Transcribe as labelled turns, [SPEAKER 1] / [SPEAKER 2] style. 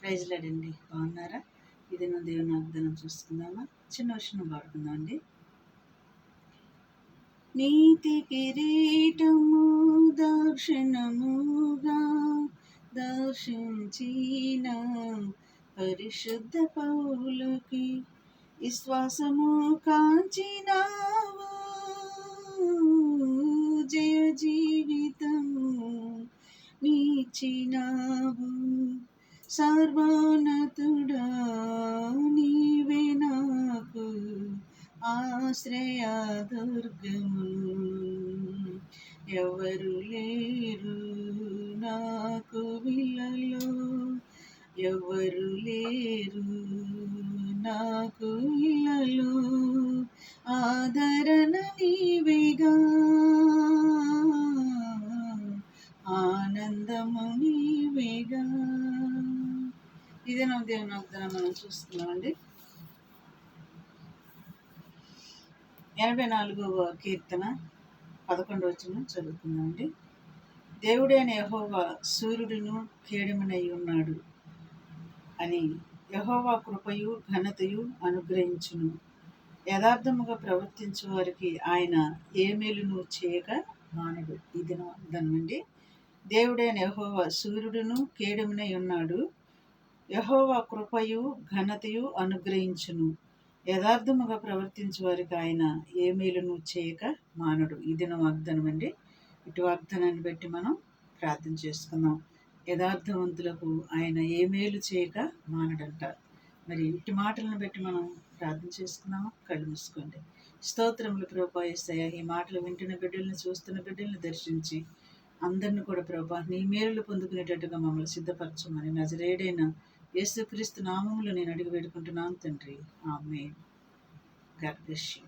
[SPEAKER 1] Praise లాడండి. బాగున్నారా? ఇది నా దేవుని వాగ్దానం చూసుకుందామా? చిన్న విషయం పాడుకుందాం అండి. నీతి కిరీటము దర్శనముగా దర్శించిన పరిశుద్ధ పౌలుకి విశ్వాసము కాంచినావు, జయ జీవితము నీచినావు. సర్వోన్నతుడా నీవే నాకు ఆశ్రయదుర్గము, ఎవరు లేరు నాకు విలలో, ఎవరు లేరు నాకు ఇలలో. ఆదరణ నీవేగా, ఆనందము నీవేగా. ఇదే నా దేవుని వాగ్దానం మనం చూస్తున్నామండి. 84వ కీర్తన 11వ వచనం చదువుకుందామండి. దేవుడైన యెహోవా సూర్యుడును కేడెమునై ఉన్నాడు అని, యెహోవా కృపయు ఘనతయు అనుగ్రహించును. యథార్థముగా ప్రవర్తించు వారికి ఆయన ఏ మేలును చేయక మానడు. ఇది నా వాగ్దానం అండి. దేవుడైన యెహోవా సూర్యుడును కేడెమునై ఉన్నాడు. యెహోవా కృపయు ఘనతయు అనుగ్రహించును. యథార్థముగా ప్రవర్తించే వారికి ఆయన ఏ మేలును చేయక మానడు. ఇది నా వాగ్దానం అండి. ఇటు వాగ్దానాన్ని బట్టి మనం ప్రార్థన చేసుకుందాం. యథార్థవంతులకు ఆయన ఏ మేలు చేయక మానడంట. మరి ఇటు మాటలను బట్టి మనం ప్రార్థన చేసుకుందామా? కళ్ళు మూసుకోండి. స్తోత్రములు ప్రభువా యేసయ్యా, ఈ మాటలు వింటున్న బిడ్డలను, చూస్తున్న బిడ్డలను దర్శించి అందరిని కూడా ప్రభువా నీ మేలులు పొందుకునేటట్టుగా మమ్మల్ని సిద్ధపరచమని నజరేయుడైన యేసుక్రీస్తు నామములో నేను అడిగి వేడుకుంటున్నాను తండ్రి. ఆమేన్. God bless you.